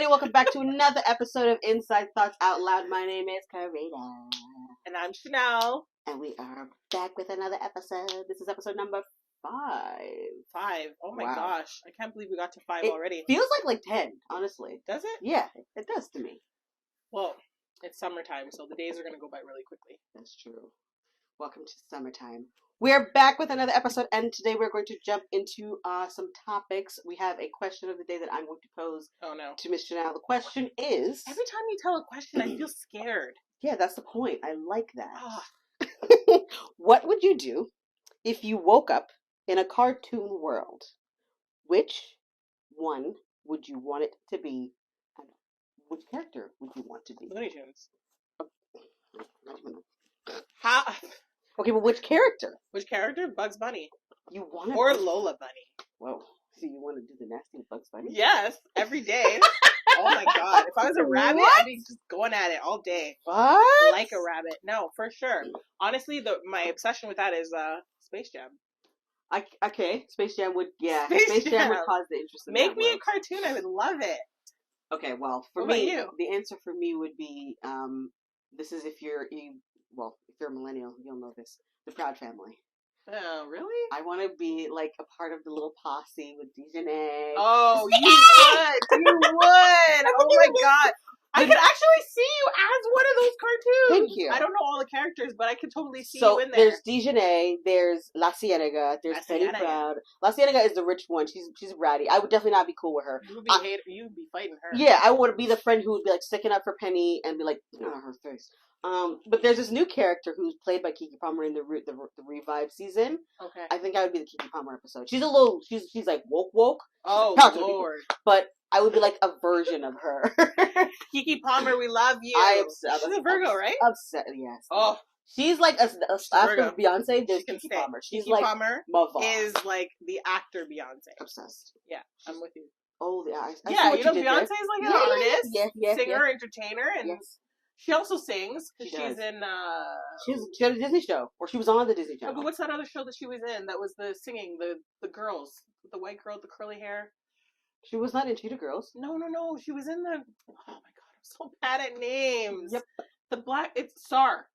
welcome back to another episode of Inside Thoughts Out Loud. My name is Karina. And I'm Chanel. And we are back with another episode. This is episode number 5. 5. Oh my gosh. I can't believe we got to 5 it already. Feels like 10, honestly. Does it? Yeah, it does to me. Well, it's summertime, so the days are going to go by really quickly. That's true. Welcome to summertime. We're back with another episode, and today we're going to jump into some topics. We have a question of the day that I'm going to pose to Miss Chanel. The question is... Every time you tell a question, I feel scared. Yeah, that's the point. I like that. What would you do if you woke up in a cartoon world? Which one would you want it to be? And which character would you want to be? Looney Tunes. How? Okay, but which character? Which character? Bugs Bunny. You want Or Lola Bunny. Whoa. So you want to do the nasty Bugs Bunny? Yes, every day. Oh my god. If I was a rabbit, I'd be just going at it all day. What? Like a rabbit. No, for sure. Honestly, my obsession with that is Space Jam. Okay, Space Jam would, Space Jam would cause the interest in Make that me world. a cartoon, I would love it. Okay, well, for what me, about you? The answer for me would be, this is if you're a millennial, you'll know this, the Proud Family. Oh, really? I want to be, like, a part of the little posse with Dejanay. Oh, you would! You would! Oh my god. I could actually see you as one of those cartoons. Thank you. I don't know all the characters, but I could totally see so you in there. There's Dejanay, there's La Cienega, there's Penny Proud. La Cienega is the rich one. She's bratty. I would definitely not be cool with her. You would be you'd be fighting her. Yeah, I would be the friend who would be like sticking up for Penny and be like, her face. But there's this new character who's played by Keke Palmer in the Revive season. Okay. I think I would be the Keke Palmer episode. She's like woke. Oh, Lord. But I would be like a version of her. Keke Palmer, we love you. She's a Virgo, right? Upset, yes. Oh. She's like, after Beyonce, there's Keke Palmer. She's Keke like, Palmer is like the actor Beyonce. Obsessed. Yeah, I'm with you. Oh, I yeah, you know, Beyonce's like an artist, singer, entertainer, and she also sings. She's in, she had a Disney show, or she was on the Disney Channel. But what's that other show that she was in that was the singing, the girls, the white girl with the curly hair? She was not in Cheetah Girls. No. She was in the, oh my god, I'm so bad at names. Yep. It's Star.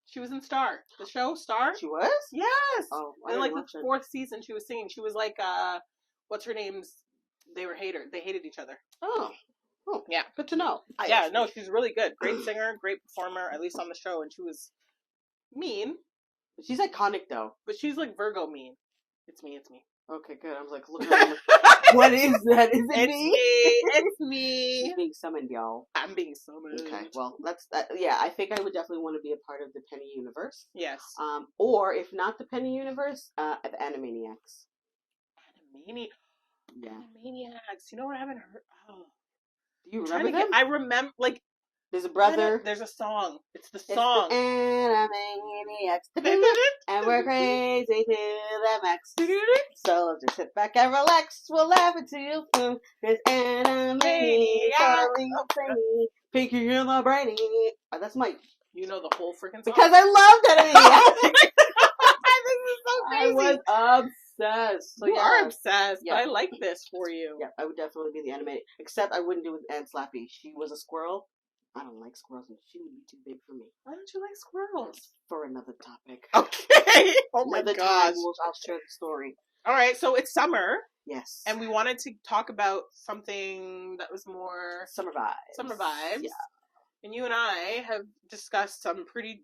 She was in Star. The show Star? She was? Yes. Oh, in like the 4th season she was singing. She was like, what's her name's? They hated each other. Oh, yeah. Good to know. She's really good. Great singer, great performer, at least on the show. And she was mean. She's iconic, though. But she's like Virgo mean. It's me. Okay, good. I was like, look at what is that? Is it me? It's me. She's being summoned, y'all. I'm being summoned. Okay, well, I think I would definitely want to be a part of the Penny universe. Yes. Or, if not the Penny universe, the Animaniacs. Yeah. Animaniacs. You know what I haven't heard? Oh. Do you remember them? I remember, like... There's a brother. There's a song. It's the song. It's the Animaniacs. And we're crazy to the max. So just sit back and relax. We'll laugh until you feel. There's Animaniacs. Pinky in the brainy. Oh, that's my... You know the whole freaking song? Because I loved Animaniacs. This is so crazy. I was obsessed. So you are obsessed, yeah. But I like this for you. Yeah, I would definitely be the animated. Except I wouldn't do it with Aunt Slappy. She was a squirrel. I don't like squirrels, and she would be too big for me. Why don't you like squirrels? For another topic. Okay. Oh my gosh. I'll share the story. All right, so it's summer. Yes. And we wanted to talk about something that was more... Summer vibes. Yeah. And you and I have discussed some pretty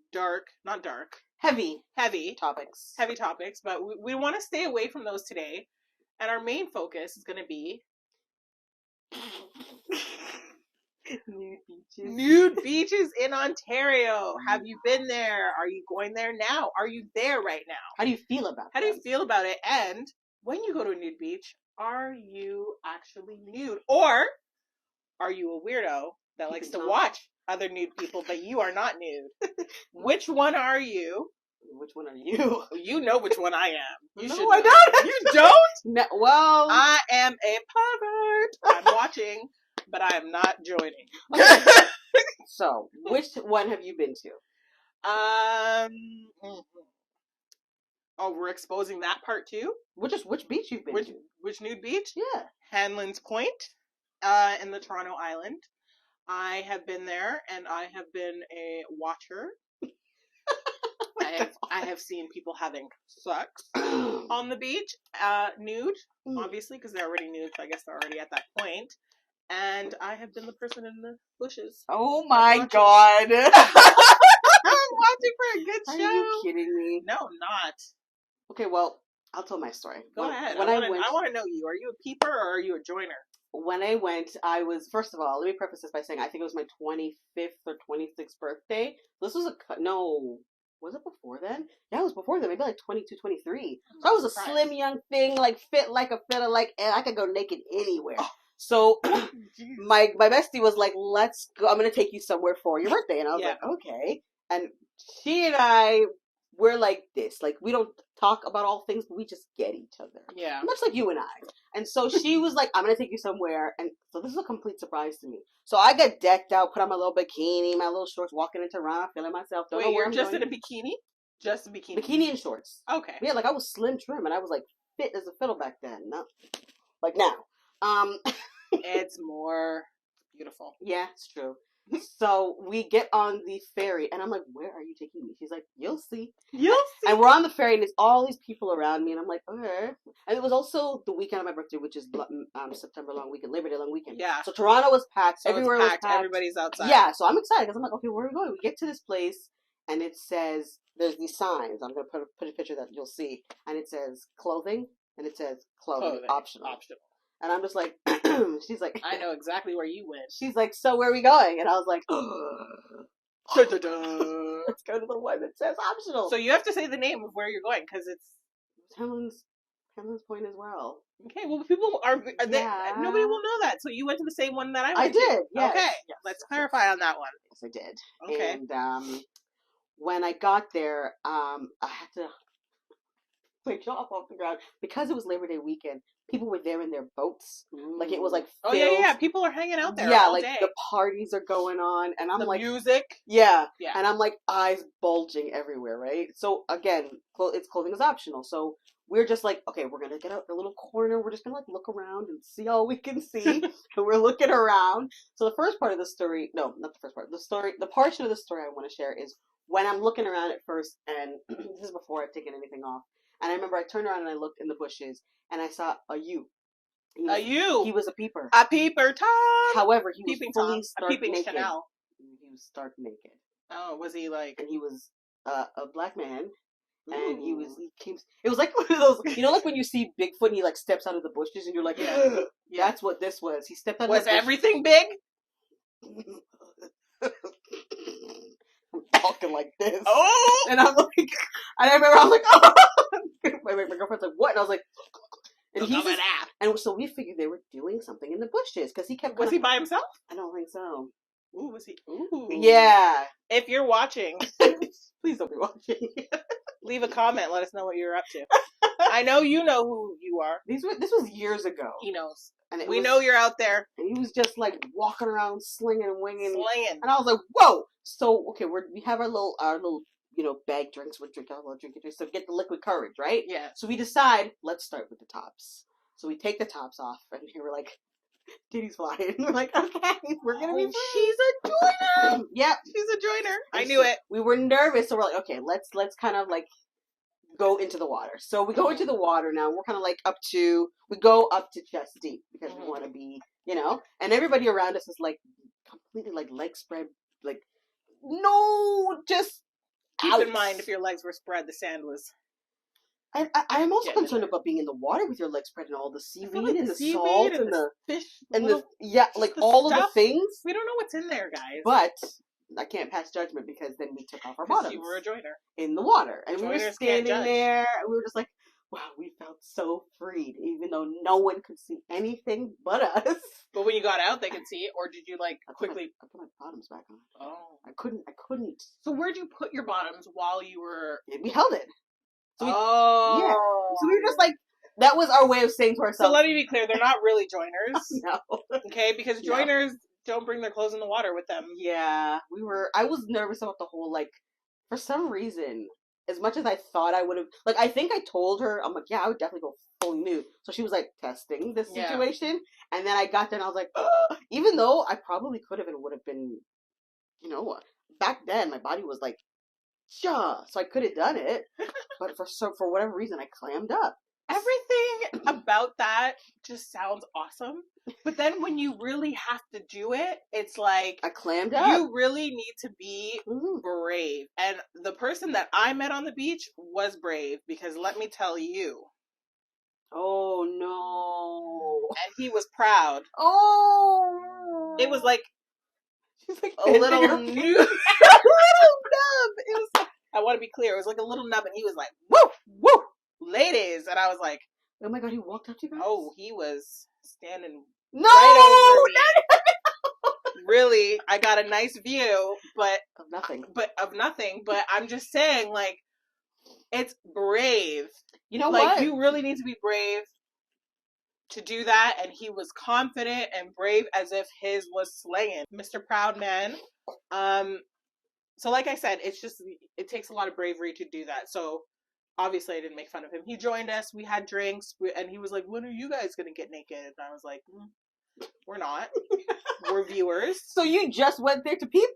not dark. Heavy topics, but we want to stay away from those today. And our main focus is going to be nude beaches in Ontario. Have you been there? Are you going there now? Are you there right now? How do you feel about it? And when you go to a nude beach, are you actually nude? Or are you a weirdo that likes to watch other nude people, but you are not nude? Which one are you? Which one are you? You know which one I am. You I don't. You don't? No, well, I am a pervert. I'm watching, but I am not joining. So, which one have you been to? Oh, we're exposing that part too? Which beach you've been to? Which nude beach? Yeah. Hanlan's Point. in the Toronto Island. I have been there, and I have been a watcher. I have seen people having sex on the beach, nude, obviously, because they're already nude, so I guess they're already at that point. And I have been the person in the bushes. Oh my god. I'm watching for a good show. Are you kidding me? No, I'm not. Okay, well, I'll tell my story. Go ahead. When I want to know you. Are you a peeper or are you a joiner? When I went, I was, first of all, let me preface this by saying I think it was my 25th or 26th birthday. This was no, was it before then? Yeah, it was before then, maybe like 22, 23. So I was a slim young thing, like fit like a fiddle, like, and I could go naked anywhere. Oh. So my bestie was like, let's go, I'm going to take you somewhere for your birthday. And I was like, okay. And she and I, we're like this. Like, we don't talk about all things, but we just get each other. Yeah. Much like you and I. And so she was like, I'm going to take you somewhere. And so this is a complete surprise to me. So I get decked out, put on my little bikini, my little shorts, walking into Toronto, feeling myself. Wait, you're just in a bikini? Just a bikini? Bikini and shorts. Okay. Yeah, like I was slim trim and I was like fit as a fiddle back then. Not like now. It's more beautiful. Yeah, it's true. So we get on the ferry, and I'm like, where are you taking me? She's like, you'll see. You'll see. And we're on the ferry, and there's all these people around me, and I'm like, okay. And it was also the weekend of my birthday, which is September long weekend, Labor Day long weekend. Yeah. So Toronto was packed. So everywhere was packed. Everybody's outside. Yeah, so I'm excited, because I'm like, okay, where are we going? We get to this place, and it says, there's these signs. I'm going to put a picture that you'll see. And it says clothing, and it says clothing. Optional. And I'm just like, she's like, I know exactly where you went. She's like, so where are we going? And I was like, let's go to the one that says optional. So you have to say the name of where you're going, because it's Helen's Point as well. Okay, well, people nobody will know that. So you went to the same one that I went to. I did, yes. Okay, let's clarify on that one. Yes, I did. Okay. And when I got there, I had to my jaw off the ground because it was Labor Day weekend. People were there in their boats. Ooh. Like it was like filled. Oh yeah, people are hanging out there. Yeah, all like day. the parties are going on, and I'm like music. Yeah, and I'm like eyes bulging everywhere, right? So again, it's clothing is optional. So we're just like, okay, we're gonna get out the little corner. We're just gonna like look around and see all we can see. And we're looking around. So the first part of the story, no, not the first part. The portion of the story I want to share is when I'm looking around at first, and this is before I've taken anything off. And I remember I turned around and I looked in the bushes and I saw a ewe. He was a peeper. A peeper Tom. However, he was peeping fully Tom. stark naked. Chanel. He was stark naked. Oh, was he like? And he was a black man. And it was like one of those, you know, like when you see Bigfoot and he like steps out of the bushes and you're like, yeah. That's what this was. He stepped out of the bushes. Was everything big? I'm talking like this. Oh! And I'm like, and I remember I was like, oh! my girlfriend's like, what? And I was like, and so we figured they were doing something in the bushes because he kept. Was he by himself? I don't think so. Ooh, was he? Ooh. Yeah. If you're watching, please don't be watching. Leave a comment. Let us know what you're up to. I know you know who you are. This was years ago. He knows. And we know you're out there. And he was just like walking around slinging and winging. And I was like, whoa. So, okay, we have our little, bag drinks. We'll drink our little drinking drinks. So get the liquid courage, right? Yeah. So we decide, let's start with the tops. So we take the tops off and we're like, titties flying. We're like, okay, we're going to be free. She's a joiner. Yep. She's a joiner. I knew it. We were nervous. So we're like, okay, let's kind of like go into the water. So we go into the water now. We're kind of like we go up to chest deep because we want to be, and everybody around us is like completely like leg spread, like, no, just keep in mind if your legs were spread, the sand was. I am also concerned about being in the water with your legs spread and all the seaweed and the salt and the fish and all of the things. We don't know what's in there, guys. But I can't pass judgment because then we took off our bottoms. You were a joiner in the water, and Joiners we were standing there, and we were just like, "Wow, we felt so freed, even though no one could see anything but us." But when you got out, they could see it, or did you quickly? I put my bottoms back on. Oh, I couldn't. So where'd you put your bottoms while you were? We held it. So yeah. So we were just like, that was our way of saying to ourselves. So let me be clear, they're not really joiners. No. Okay, because joiners don't bring their clothes in the water with them. Yeah, I was nervous about the whole, like, for some reason, as much as I thought I would have, like, I think I told her, I'm like, yeah, I would definitely go fully nude. So she was like testing this Yeah. situation. And then I got there and I was like, ugh. Even though I probably could have and would have been, you know, back then my body was like, so I could have done it. But for whatever reason, I clammed up. Everything about that just sounds awesome. But then when you really have to do it, it's like I clammed up. you really need to be brave. And the person that I met on the beach was brave because let me tell you. Oh no. And he was proud. Oh. It was like she's like a little nub. A little nub. It was like, I want to be clear. It was like a little nub and he was like, woo, woo, ladies. And I was like, oh my God, he walked up to you guys? Oh, he was standing no! right over me. Really, I got a nice view, but of nothing. But I'm just saying, like, it's brave. You know like, what? You really need to be brave to do that, and he was confident and brave as if his was slaying. Mr. Proud Man. So like I said, it takes a lot of bravery to do that. So obviously I didn't make fun of him. He joined us, we had drinks, and he was like, when are you guys gonna get naked? And I was like, we're not. We're viewers. So you just went there to peep?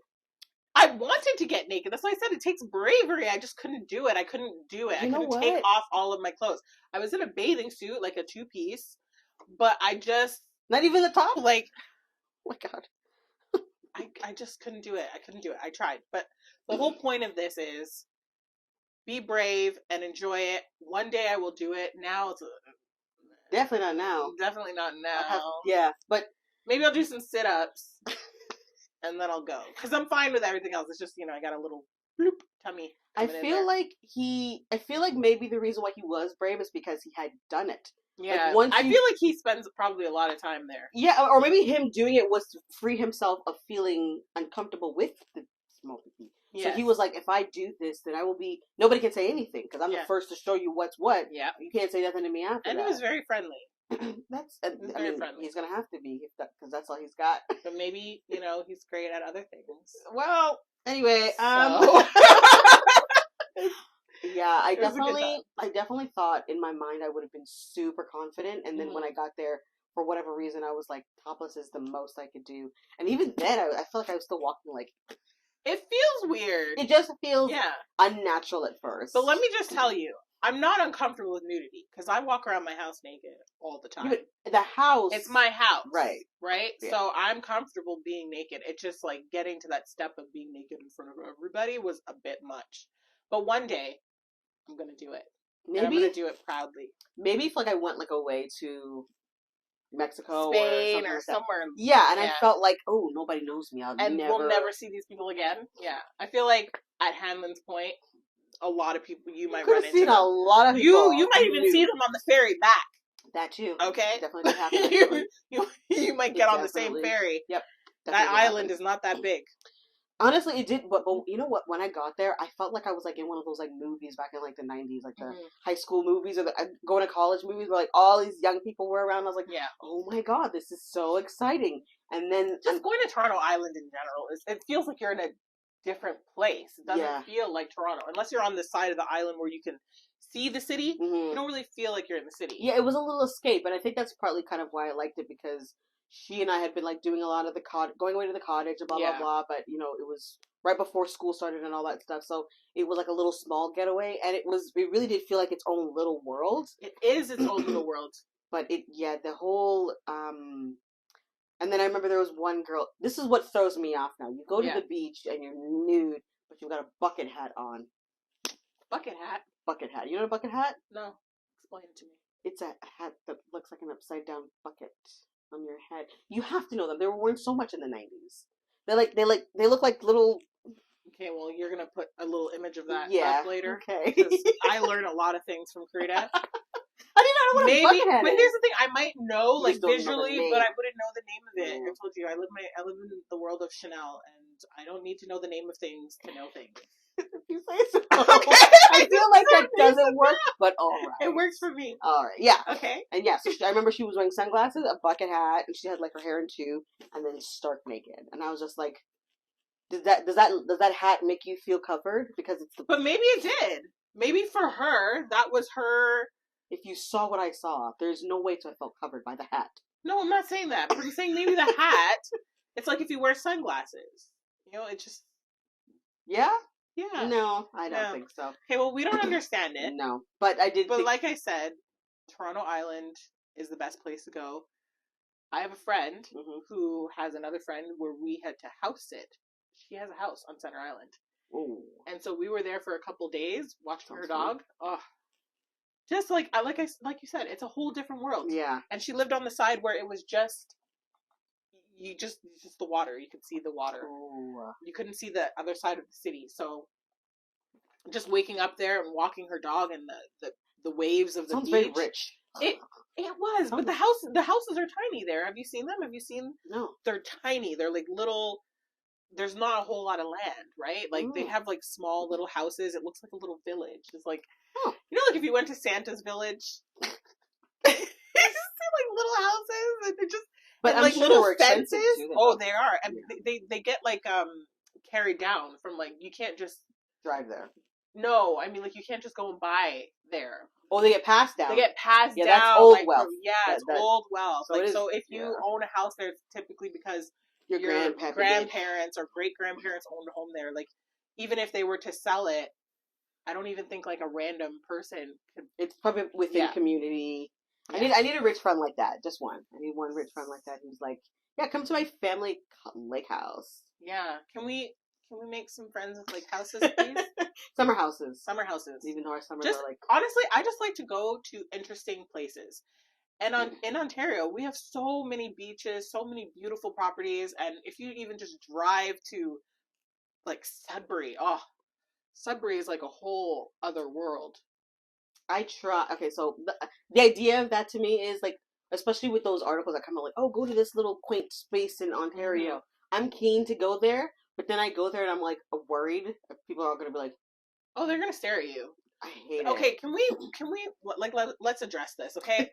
I wanted to get naked. That's why I said it takes bravery. I just couldn't do it. I couldn't take off all of my clothes. I was in a bathing suit, like a 2-piece, but I just... Not even the top? Like... Oh my God. I just couldn't do it. I tried. But the whole point of this is be brave and enjoy it. One day I will do it. Now it's... Definitely not now. Definitely not now. Yeah, but... Maybe I'll do some sit-ups. And then I'll go. Because I'm fine with everything else. It's just, I got a little bloop tummy. I feel like maybe the reason why he was brave is because he had done it. Yeah. Like I feel like he spends probably a lot of time there. Yeah, or maybe him doing it was to free himself of feeling uncomfortable with the small people. Yes. So he was like, if I do this, then I will be... Nobody can say anything, because I'm the first to show you what's what. Yeah. You can't say nothing to me after and that. And he was very friendly. That's very friendly. He's gonna have to be because that's all he's got. But maybe he's great at other things. Well, anyway, yeah, I definitely thought in my mind I would have been super confident, and then when I got there, for whatever reason, I was like, topless is the most I could do, and even then, I felt like I was still walking like. It feels weird. It just feels unnatural at first. But let me just tell you. I'm not uncomfortable with nudity because I walk around my house naked all the time. The house. It's my house. Right. Right? Yeah. So I'm comfortable being naked. It's just like getting to that step of being naked in front of everybody was a bit much. But one day, I'm going to do it. Maybe. And I'm going to do it proudly. Maybe if I went away to Mexico Spain or like somewhere. Yeah, and I felt like, oh, nobody knows me. We'll never see these people again. Yeah. I feel like at Hanlon's Point, a lot of people you might run into. Seen a lot of people. You might even see them on the ferry back. That too. Okay. Definitely happen. you might get on the same ferry. Yep. That island is not that big. Honestly, it did. But you know what? When I got there, I felt like I was like in one of those like movies back in like the 90s, like the high school movies or the going to college movies, where like all these young people were around. I was like, oh my God, this is so exciting. And then just going to Toronto Island in general it feels like you're in a different place. It doesn't feel like Toronto unless you're on the side of the island where you can see the city. You don't really feel like you're in the city. Yeah, it was a little escape, and I think that's partly kind of why I liked it, because she and I had been like doing a lot of going away to the cottage and blah blah blah, but it was right before school started and all that stuff, so it was like a little small getaway, and it really did feel like its own little world. It is its own little world. But the whole and then I remember there was one girl. This is what throws me off now. You go to the beach and you're nude, but you've got a bucket hat on. Bucket hat? Bucket hat. You know what a bucket hat? No. Explain it to me. It's a hat that looks like an upside down bucket on your head. You have to know them. They were worn so much in the 90s. They look like little. Okay, well, you're gonna put a little image of that up later. Okay. I learn a lot of things from Karita. I did not know what a bucket hat but is. here's the thing: I might know visually, know but I wouldn't know the name of it. I told you I live in the world of Chanel, and I don't need to know the name of things to know things. If you say so. Okay. I feel like that doesn't work, but all right. It works for me. All right, yeah. Okay. And yeah, so I remember she was wearing sunglasses, a bucket hat, and she had like her hair in two, and then stark naked. And I was just like, does that hat make you feel covered? Because it's But maybe it did. Maybe for her, that was her. if you saw what I saw, there's no way to have felt covered by the hat. No, I'm not saying that. But I'm saying maybe the hat. It's like if you wear sunglasses. You know, it just. Yeah? Yeah. No, I don't think so. Okay, well, we don't understand it. No, but I did. But like I said, Toronto Island is the best place to go. I have a friend who has another friend where we had to house sit. She has a house on Center Island. Ooh. And so we were there for a couple days watching her dog. Oh, just like you said, it's a whole different world. Yeah. And she lived on the side where it was just the water. You could see the water. Ooh. You couldn't see the other side of the city. So just waking up there and walking her dog and the waves of the Sounds beach. Very rich. It was, but the houses are tiny there. Have you seen them? Have you seen? No. They're tiny. They're like little. There's not a whole lot of land, right? Like they have like small little houses. It looks like a little village. It's like, you know, like if you went to Santa's village, you just see like little houses and they're just, but and, like sure little fences. Too, oh, they are, and they get like carried down from like you can't just drive there. No, I mean like you can't just go and buy there. Oh, they get passed down. They get passed down. That's old like, wealth. It's old wealth. So, so if you own a house there, it's typically because your grandparents or great grandparents owned a home there. Like even if they were to sell it, I don't even think like a random person could. It's probably within community. Yeah. I need a rich friend like that. Just one. I need one rich friend like that who's like, yeah, come to my family lake house. Yeah. Can we make some friends with like houses, please? Summer houses. Even though our summers are like... Honestly, I just like to go to interesting places. And in Ontario, we have so many beaches, so many beautiful properties. And if you even just drive to like Sudbury, Sudbury is like a whole other world. I try. Okay, so the idea of that to me is like, especially with those articles that come out like, oh, go to this little quaint space in Ontario. Mm-hmm. I'm keen to go there. But then I go there and I'm like worried if people are going to be like, oh, they're going to stare at you. I hate it. Okay, can we like let's address this, okay?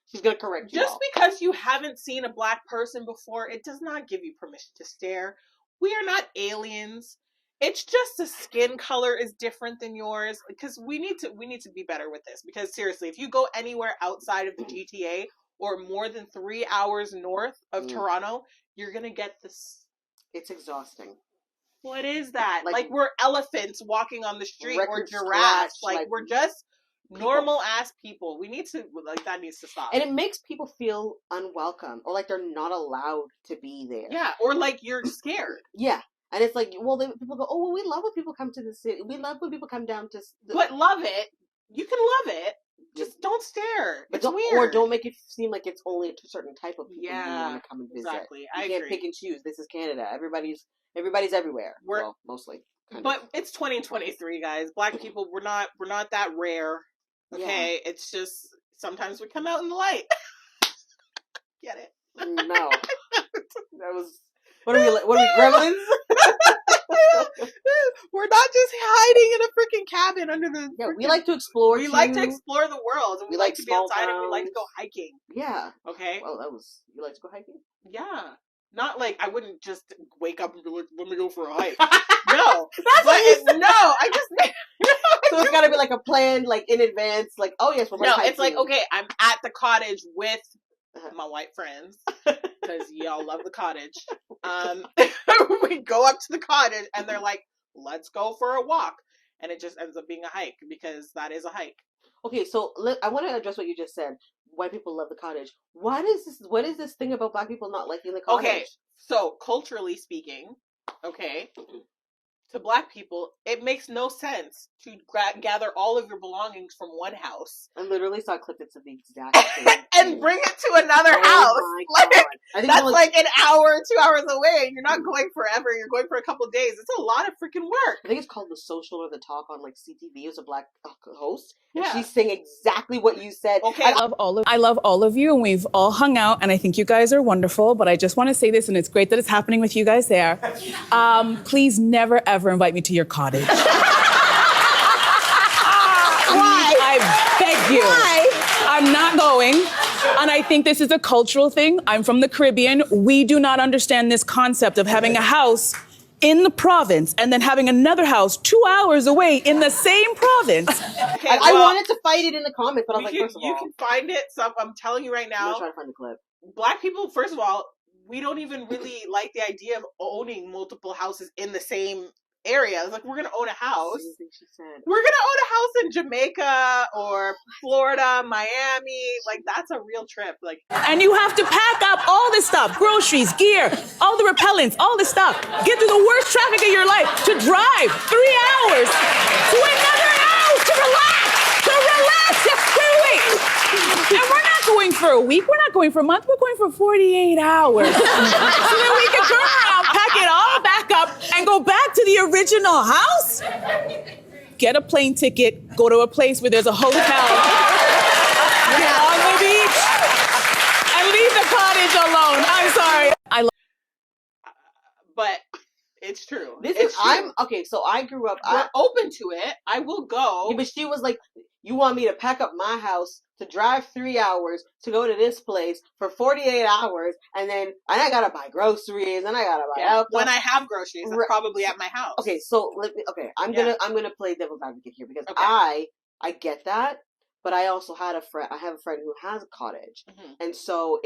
She's going to correct you. Just because you haven't seen a black person before, it does not give you permission to stare. We are not aliens. It's just the skin color is different than yours because we need to be better with this because seriously, if you go anywhere outside of the GTA or more than 3 hours north of Toronto, you're going to get this. It's exhausting. What is that? Like we're elephants walking on the street or giraffes. Like we're just normal ass people. We need to that needs to stop. And it makes people feel unwelcome or like they're not allowed to be there. Yeah, or like you're scared. Yeah. And it's like, well, people go, oh, well, we love when people come to the city. We love when people come down to... But love it. You can love it. Just don't stare. It's weird. Or don't make it seem like it's only a certain type of people who want to come and visit. Exactly. You can't pick and choose. This is Canada. Everybody's everywhere. Well, mostly. But it's 2023, guys. Black people, we're not that rare. Okay? Yeah. It's just sometimes we come out in the light. Get it? No. That was... What are we, gremlins? We're not just hiding in a freaking cabin under the... Yeah, we like to explore. We like to explore the world. And we like to be outside towns. And we like to go hiking. Yeah. Okay? Well, you like to go hiking? Yeah. Not like, I wouldn't just wake up and be like, let me go for a hike. No. So it's gotta be like a plan, like in advance, like, oh yes, we're going hiking. No, it's like, okay, I'm at the cottage with my white friends. Because y'all love the cottage. We go up to the cottage and they're like, let's go for a walk. And it just ends up being a hike because that is a hike. Okay, so I want to address what you just said. White people love the cottage. What is this thing about black people not liking the cottage? Okay, so culturally speaking, to black people, it makes no sense to gather all of your belongings from one house. I literally saw clips of the exact same and bring it to another house. That's like an hour, 2 hours away. You're not going forever. You're going for a couple of days. It's a lot of freaking work. I think it's called The Social or The Talk on like CTV. It was a black host. Yeah. And she's saying exactly what you said. Okay. I love all of you, and we've all hung out, and I think you guys are wonderful, but I just want to say this, and it's great that it's happening with you guys there. Please never, ever invite me to your cottage. Why? I beg you. Why? I'm not going. And I think this is a cultural thing. I'm from the Caribbean. We do not understand this concept of having a house in the province and then having another house 2 hours away in the same province. Okay, I wanted to fight it in the comments, but I was like, first of all, you can find it. So I'm telling you right I'm now, gonna try to find the clip. Black people, first of all, we don't even really like the idea of owning multiple houses in the same area. It's like, we're gonna own a house. She said. We're gonna own a house in Jamaica or Florida, Miami. Like, that's a real trip. Like, And you have to pack up all this stuff, groceries, gear, all the repellents, all this stuff. Get through the worst traffic of your life to drive 3 hours to another house to relax. Wait. And we're not going for a week. We're not going for a month. We're going for 48 hours. So then we can turn around, pack it all back up, and go back to the original house. Get a plane ticket, go to a place where there's a hotel. Get on the beach, and leave the cottage alone. I'm sorry. but it's true. So I grew up. We're open to it. I will go. Yeah, but she was like, you want me to pack up my house to drive 3 hours to go to this place for 48 hours, and I gotta buy groceries, and I gotta buy alcohol. When I have groceries, I'm probably at my house. Okay, so I'm gonna play devil's advocate here because I get that, but I also had a friend. I have a friend who has a cottage, and so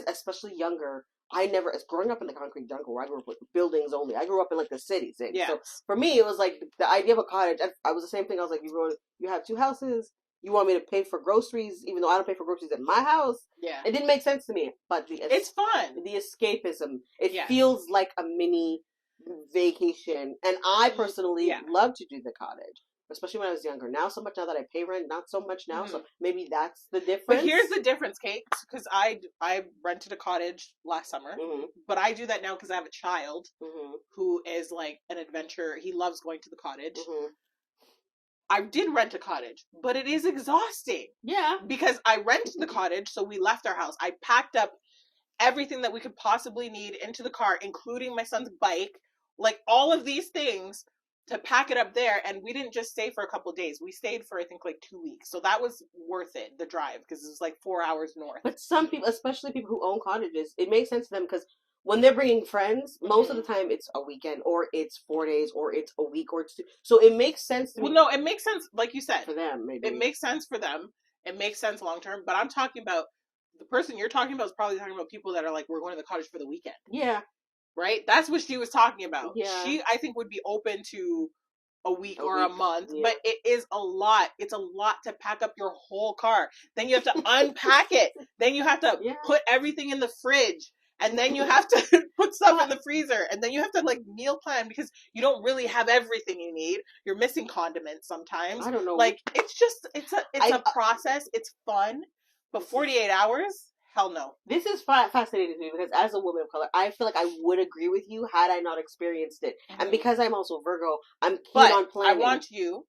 especially younger. I never, as growing up in the concrete jungle where I grew up with buildings only. I grew up in like the cities. Yeah. So for me, it was like the idea of a cottage. I was the same thing. I was like, you have 2 houses. You want me to pay for groceries, even though I don't pay for groceries at my house. Yeah. It didn't make sense to me. But it's fun. The escapism. It feels like a mini vacation. And I personally love to do the cottage. Especially when I was younger. Now so much now that I pay rent, not so much now. So maybe that's the difference. But here's the difference, Kate. Because I rented a cottage last summer. But I do that now because I have a child who is like an adventurer. He loves going to the cottage. I did rent a cottage, but it is exhausting. Yeah. Because I rented the cottage, so we left our house. I packed up everything that we could possibly need into the car, including my son's bike. Like, all of these things to pack it up there, and we didn't just stay for a couple of days. We stayed for, I think, like 2 weeks. So that was worth it, the drive, because it was like 4 hours north. But some people, especially people who own cottages, it makes sense to them because when they're bringing friends, most of the time it's a weekend, or it's 4 days, or it's a week, or it's 2. So it makes sense to me. Well, no, it makes sense, like you said. For them, maybe. It makes sense for them. It makes sense long term. But I'm talking about, the person you're talking about is probably talking about people that are like, we're going to the cottage for the weekend. Yeah. Right? That's what she was talking about. Yeah. She, I think, would be open to a week or a month, but it is a lot. It's a lot to pack up your whole car. Then you have to unpack it. Then you have to put everything in the fridge. And then you have to put stuff in the freezer. And then you have to like meal plan because you don't really have everything you need. You're missing condiments sometimes. I don't know. Like, it's just, it's a process. It's fun. But 48 hours? Hell no. This is fascinating to me because as a woman of color, I feel like I would agree with you had I not experienced it. And because I'm also Virgo, I'm keen on planning. I want you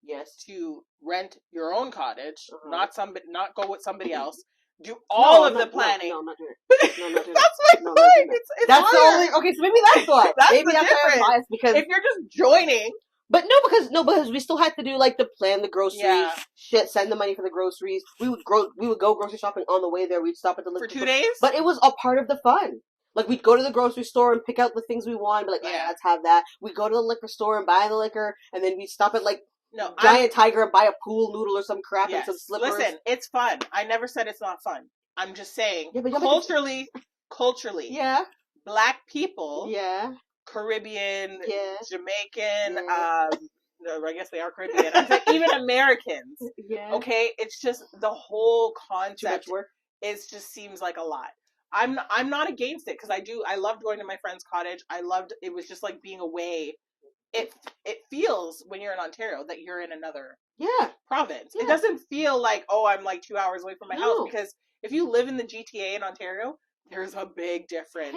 to rent your own cottage, not go with somebody else. Do all of the planning. No, I'm not doing it. No, I'm not doing it. That's my point. It's that's harder. the only. Okay, so maybe that's why. Maybe that's why I'm biased because if you're just joining. But because we still had to do like the plan, the groceries, shit, send the money for the groceries. We would go grocery shopping on the way there. We'd stop at the liquor store. For 2 days? But it was a part of the fun. Like we'd go to the grocery store and pick out the things we want, be like, let's have that. We'd go to the liquor store and buy the liquor, and then we'd stop at like Giant Tiger and buy a pool noodle or some crap and some slippers. Listen, it's fun. I never said it's not fun. I'm just saying culturally, Black people, Caribbean, Jamaican, I guess they are Caribbean. I'm saying even Americans. Okay, it's just the whole concept. Too much work. It just seems like a lot. I'm not against it because I loved going to my friend's cottage. It was just like being away. It feels when you're in Ontario that you're in another province. It doesn't feel like, oh, I'm like 2 hours away from my house, because if you live in the GTA in Ontario, there's a big difference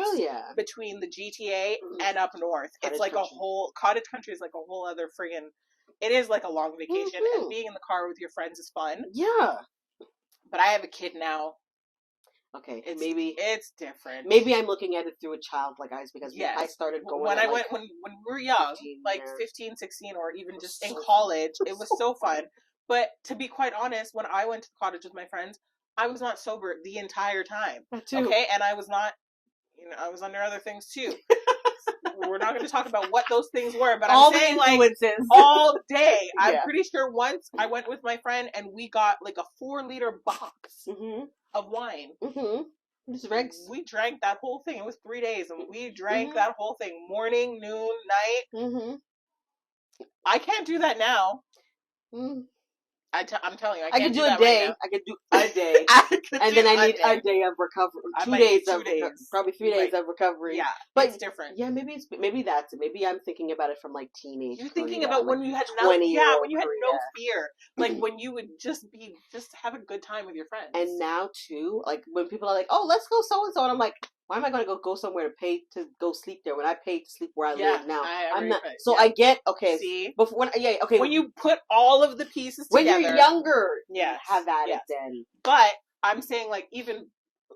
between the GTA and up north. It's like cottage country is like a whole other friggin', it is like a long vacation, and being in the car with your friends is fun. Yeah. But I have a kid now. Okay, maybe it's different. Maybe I'm looking at it through a childlike eyes because I started going when we were young, like 15, 16, or even just in college. It was so fun. But to be quite honest, when I went to the cottage with my friends, I was not sober the entire time. Okay, and I was not, I was under other things too. We're not going to talk about what those things were, but all I'm saying, the like, influences. all day. I'm Yeah. pretty sure once I went with my friend and we got, like, a 4-liter box Mm-hmm. of wine. Mm-hmm. Just regs. We drank that whole thing. It was 3 days, and we drank Mm-hmm. that whole thing. Morning, noon, night. Mm-hmm. I can't do that now. Mm-hmm. I'm telling you, I could do a day. I could do a day. And then I need a day of recovery. 2 days of probably 3 days of recovery. Yeah, but it's different. Yeah, maybe that's it. Maybe I'm thinking about it from like teenage. You're thinking Korea, about like when you had no, when you had no Korea. fear, like when you would just have a good time with your friends. And now too, like when people are like, "Oh, let's go so and so," and I'm like, "Why am I going to go somewhere to pay to go sleep there when I pay to sleep where I live now?" I'm not. So I get See, before when you put all of the pieces when together, you're younger, yes, have at it then. But I'm saying, like, even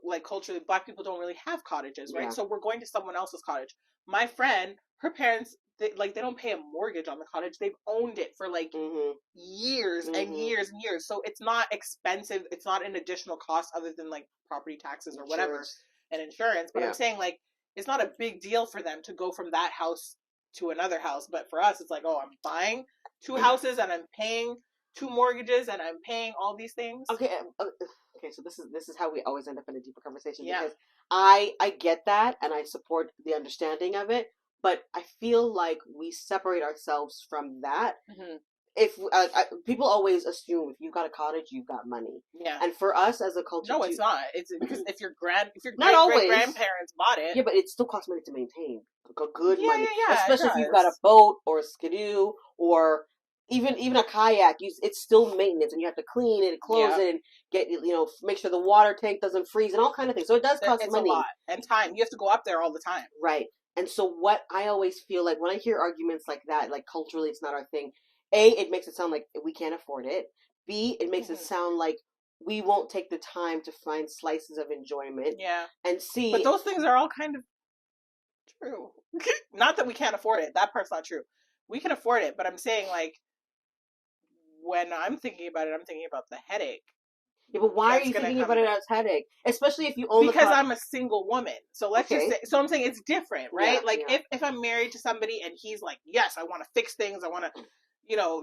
like culturally, Black people don't really have cottages, right? Yeah. So we're going to someone else's cottage. My friend, her parents, they don't pay a mortgage on the cottage. They've owned it for like years and years and years. So it's not expensive. It's not an additional cost other than like property taxes or whatever and insurance. But I'm saying, like, it's not a big deal for them to go from that house to another house. But for us, it's like, oh, I'm buying 2 houses and I'm paying 2 mortgages and I'm paying all these things. Okay, so this is how we always end up in a deeper conversation because I get that and I support the understanding of it, but I feel like we separate ourselves from that. Mm-hmm. If people always assume if you've got a cottage, you've got money. Yeah. And for us as a culture, no, it's not. It's because if your great grandparents bought it, yeah, but it still costs money to maintain. Good money, yeah, especially if you've got a boat or a skidoo or even a kayak. It's still maintenance, and you have to clean it, close it, and get make sure the water tank doesn't freeze and all kind of things. So it does cost money a lot and time. You have to go up there all the time, right? And so what I always feel like when I hear arguments like that, like culturally it's not our thing. A, it makes it sound like we can't afford it. B, it makes it sound like we won't take the time to find slices of enjoyment. Yeah. And C, but those things are all kind of true. Not that we can't afford it. That part's not true. We can afford it, but I'm saying, like, when I'm thinking about it, I'm thinking about the headache. Yeah, but why are you thinking about it as headache? Especially if you own because I'm a single woman. So let's just say, so I'm saying it's different, right? If I'm married to somebody and he's like, yes, I want to fix things, I want to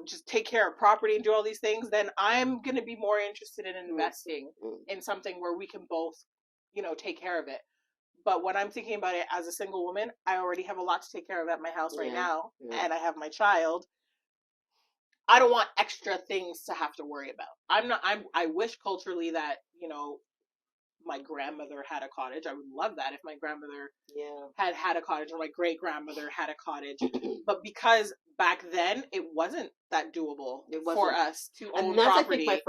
just take care of property and do all these things, then I'm going to be more interested in investing in something where we can both, take care of it. But when I'm thinking about it as a single woman, I already have a lot to take care of at my house right now, and I have my child. I don't want extra things to have to worry about. I wish culturally that, my grandmother had a cottage. I would love that if my grandmother had a cottage or my great grandmother had a cottage. But because back then it wasn't that doable for us to own and that's, property. I think, my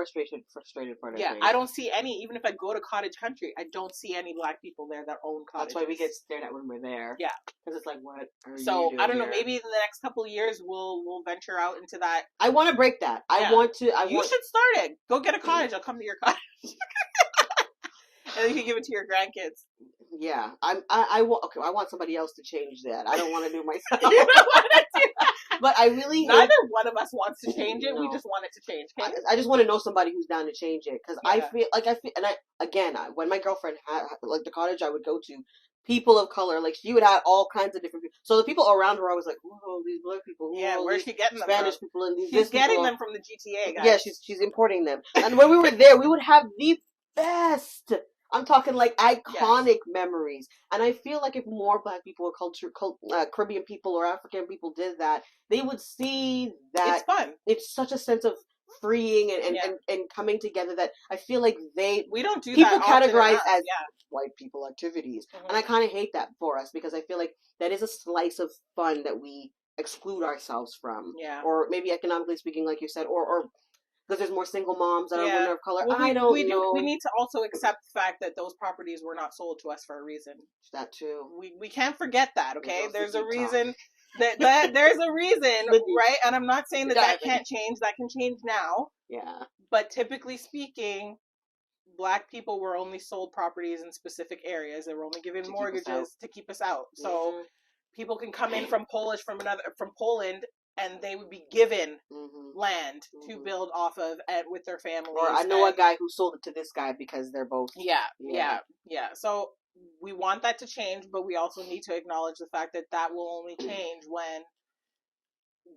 frustrated part. Yeah, I don't see any. Even if I go to cottage country, I don't see any Black people there that own cottages. That's why we get stared at when we're there. Yeah, because it's like, what are you doing I don't know. here? Maybe in the next couple of years we'll venture out into that. I want to break that. You should start it. Go get a cottage. I'll come to your cottage. And then you can give it to your grandkids. Yeah, I want somebody else to change that. I don't want to do myself. You don't want to do that. But I really neither one of us wants to change it. No. We just want it to change. Okay? I just want to know somebody who's down to change it because I feel, when my girlfriend had like the cottage I would go to, people of color, like she would have all kinds of different people. So the people around her, I was like, "Whoa, these Black people! Yeah, where's she getting them Spanish from? people and these she's getting them from the GTA guys. Yeah, she's importing them. And when we were there, we would have the best. I'm talking like iconic memories. And I feel like if more Black people or Caribbean people or African people did that, they would see that it's fun. It's such a sense of freeing and coming together that I feel like we don't do people that categorize as white people activities. Mm-hmm. And I kind of hate that for us because I feel like that is a slice of fun that we exclude ourselves from. Yeah. Or maybe economically speaking, like you said, or because there's more single moms that are women of color. Well, I don't know. We need to also accept the fact that those properties were not sold to us for a reason. That too. We can't forget that, okay? There's a reason that there's a reason, right? And I'm not saying that can't change. That can change now. Yeah. But typically speaking, Black people were only sold properties in specific areas. They were only given mortgages to keep us out. So people can come in from Poland. And they would be given land to build off of with their families. Or I know a guy who sold it to this guy because they're both. Yeah. So we want that to change, but we also need to acknowledge the fact that that will only change when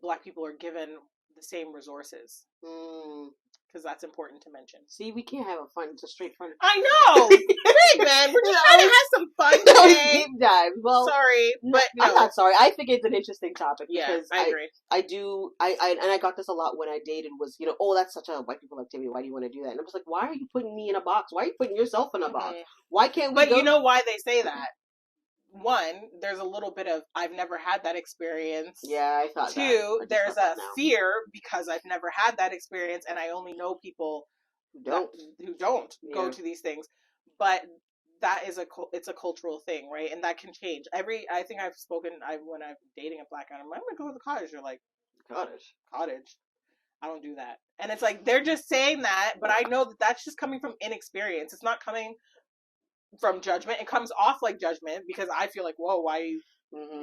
Black people are given the same resources. Because that's important to mention. See, we can't have a fun, just straight fun. I know! Hey, man, we're just trying to have some fun today. Deep dive. Well, sorry, but no. I'm not sorry. I think it's an interesting topic because I agree. I got this a lot when I dated was, oh, that's such a white people activity. Why do you want to do that? And I'm just like, why are you putting me in a box? Why are you putting yourself in a box? Why can't we But you know why they say that? One, there's a little bit of, I've never had that experience. Yeah, I thought that. Two, there's a fear because I've never had that experience and I only know people who don't go to these things. But that is it's a cultural thing, right? And that can change. I think I've spoken, when I'm dating a Black guy, I'm going to go to the cottage. They're like, Cottage. I don't do that. And it's like, they're just saying that, but I know that that's just coming from inexperience. It's not coming from judgment. It comes off like judgment because I feel like, whoa, why are you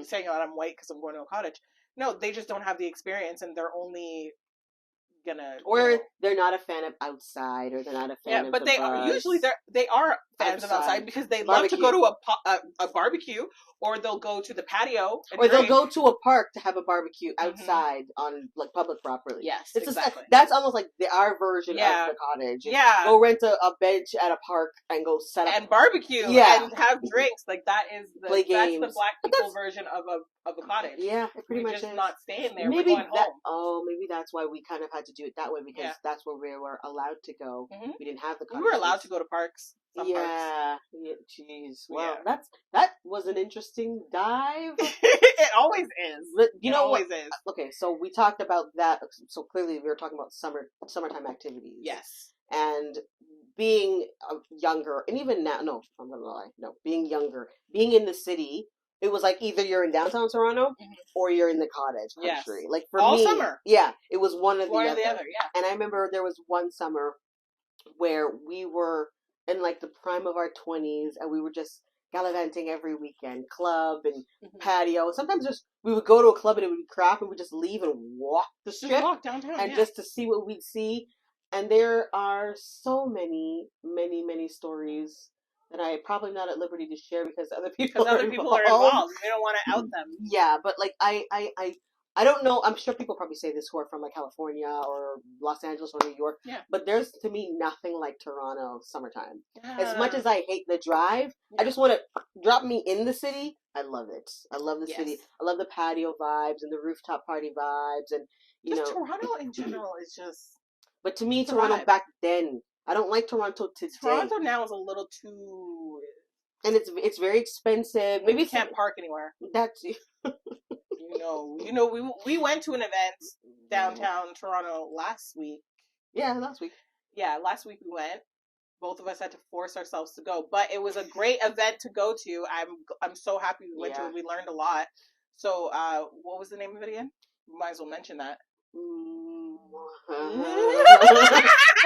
saying that I'm white because I'm going to a cottage? No, they just don't have the experience and they're only gonna, or they're not a fan of outside, or they're not a fan of but the they bus. Are usually they are fans of outside because they love to go to a barbecue, or they'll go to the patio, or they'll go to a park to have a barbecue outside on like public property. Yes, it's exactly. That's almost like our version of the cottage. Go rent a bench at a park and go set up and barbecue and have drinks. Like that's the Black people version of a cottage. Yeah, it pretty much just is. Not staying there. Maybe we're going home. Maybe that's why we kind of had to do it that way, because that's where we were allowed to go. We didn't have the cottages. We were allowed to go to parks. Jeez. Well, that was an interesting dive. It always is. You know what? Okay, so we talked about that. So clearly, we were talking about summertime activities. Yes. And being younger, and even now, no, I'm gonna lie. No, being younger, being in the city. It was like either you're in downtown Toronto or you're in the cottage country. Like for all me, summer. Yeah, it was one or the other. Yeah. And I remember there was one summer where we were in like the prime of our 20s, and we were just gallivanting every weekend, club and patio. Sometimes we would go to a club and it would be crap, and we'd just leave and walk the strip, just walk downtown, and just to see what we'd see. And there are so many, many, many stories that I'm probably not at liberty to share because other people are involved. They don't want to out them. Yeah, but like I don't know. I'm sure people probably say this who are from like California or Los Angeles or New York. Yeah. But there's to me nothing like Toronto summertime. Yeah. As much as I hate the drive, I just want to drop me in the city. I love it. I love the city. I love the patio vibes and the rooftop party vibes, and Toronto in general is just. But to me, Toronto back then. I don't like Toronto today. Toronto now is a little too, and it's very expensive. Maybe you can't park anywhere. That's we went to an event downtown Toronto last week. Yeah, last week. Yeah, last week we went. Both of us had to force ourselves to go, but it was a great event to go to. I'm so happy we went to it. We learned a lot. So, what was the name of it again? We might as well mention that.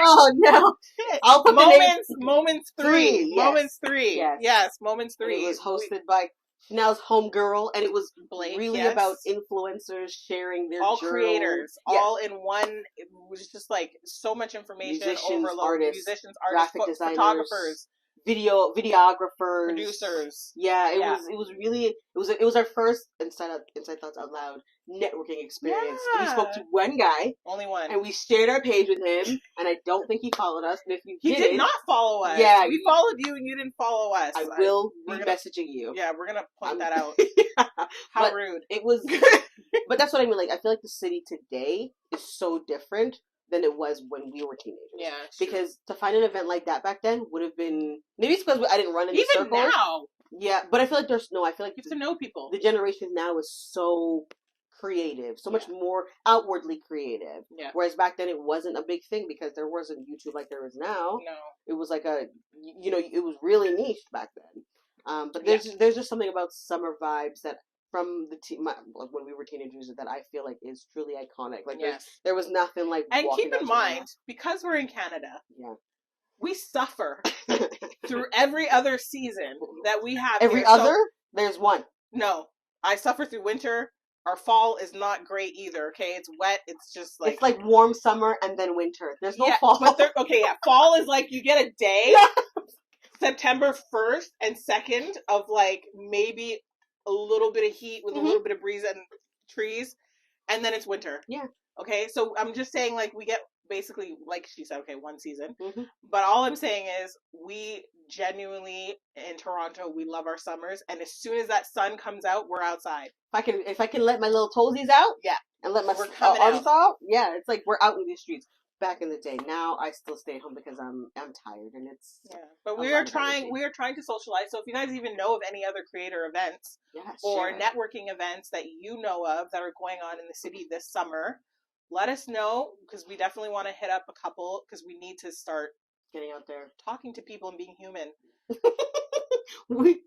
Oh no! I'll put Moments 3. Yes. Moments 3. Yes, Moments 3. And it was hosted by Chanel's homegirl, and it was really about influencers sharing their creators, all in one. It was just like so much information. Musicians, artists, graphic designers, photographers, videographers, producers. Yeah, it was our first Inside Thoughts Out Loud networking experience. Yeah. We spoke to one guy, only one, and we shared our page with him. And I don't think he followed us. And if he did not follow us, we followed you, and you didn't follow us. I will be messaging you. Yeah, we're gonna point that out. How rude! It was, but that's what I mean. Like, I feel like the city today is so different than it was when we were teenagers. Yeah, because to find an event like that back then would have been, maybe it's because I didn't run in the circle. Even now. Yeah, but I feel like I feel like you have to know people. The generation now is so creative, so much more outwardly creative. Yeah. Whereas back then it wasn't a big thing because there wasn't YouTube like there is now. No. It was like it was really niche back then. But there's just something about summer vibes that from when we were teenagers that I feel like is truly iconic. Like there was nothing like. And keep in mind, because we're in Canada, we suffer through every other season that we have. Every other? There's one. No, I suffer through winter. Our fall is not great either. Okay, it's wet. It's just like it's like warm summer and then winter. There's no fall. But fall is like you get a day. September 1st and 2nd of like maybe a little bit of heat with a little bit of breeze and trees, and then it's winter. Yeah. Okay, so I'm just saying, like, we get basically, like she said, okay, one season. But all I'm saying is, we genuinely in Toronto, we love our summers, and as soon as that sun comes out, we're outside. If I can let my little toesies out, yeah, and let my arms out, yeah, it's like we're out in the streets. Back in the day, now I still stay home because I'm tired, and it's But we are trying to socialize. So if you guys even know of any other creator events or networking events that you know of that are going on in the city this summer, let us know, because we definitely want to hit up a couple, because we need to start getting out there, talking to people and being human.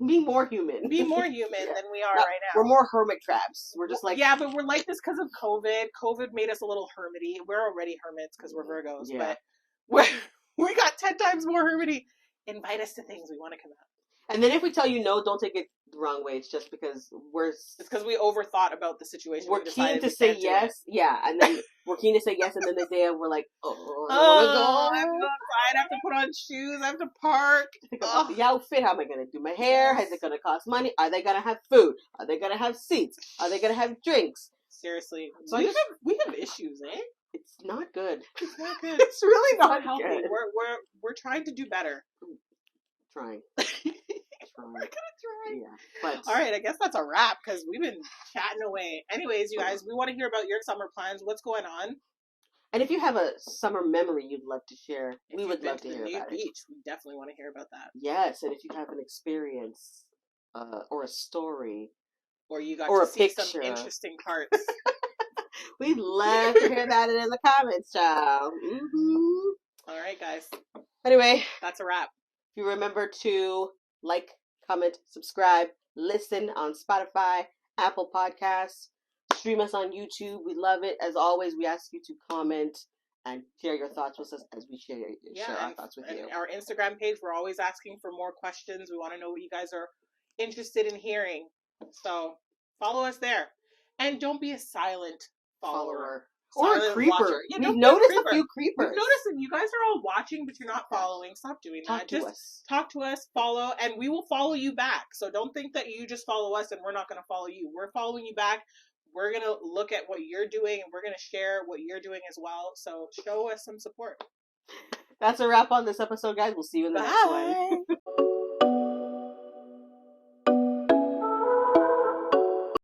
Be more human. Be more human than we are right now. We're more hermit crabs. We're just like... Yeah, but we're like this because of COVID. COVID made us a little hermity. We're already hermits because we're Virgos. Yeah. But we got 10 times more hermity. Invite us to things. We want to come out. And then if we tell you no, don't take it the wrong way. It's just because it's because we overthought about the situation. We're keen to say yes. Yeah, and then we're keen to say yes, and then the day we're like, I want to go. I have to go outside. I have to put on shoes. I have to park. Think about the outfit. How am I going to do my hair? Is it going to cost money? Are they going to have food? Are they going to have seats? Are they going to have drinks? Seriously. So we have issues, eh? It's not good. It's not good. It's really not healthy. Good. We're trying to do better. Trying. We're gonna try. Yeah. But all right, I guess that's a wrap because we've been chatting away. Anyways, you guys, we want to hear about your summer plans. What's going on? And if you have a summer memory you'd love to share, we would love to hear about it. Beach, we definitely want to hear about that. Yes, and if you have an experience, or a story, or you got to see some interesting parts, we'd love to hear that in the comments, child. All right, guys. Anyway, that's a wrap. If you remember to like, comment, subscribe, listen on Spotify, Apple Podcasts, stream us on YouTube. We love it. As always, we ask you to comment and share your thoughts with us as we share our thoughts with you. Our Instagram page, we're always asking for more questions. We want to know what you guys are interested in hearing. So follow us there. And don't be a silent follower. Or a creeper. Yeah, we've noticed a few creepers. We've noticed that you guys are all watching, but you're not following. Stop doing that. Talk to us, follow, and we will follow you back. So don't think that you just follow us and we're not going to follow you. We're following you back. We're going to look at what you're doing, and we're going to share what you're doing as well. So show us some support. That's a wrap on this episode, guys. We'll see you in the next one.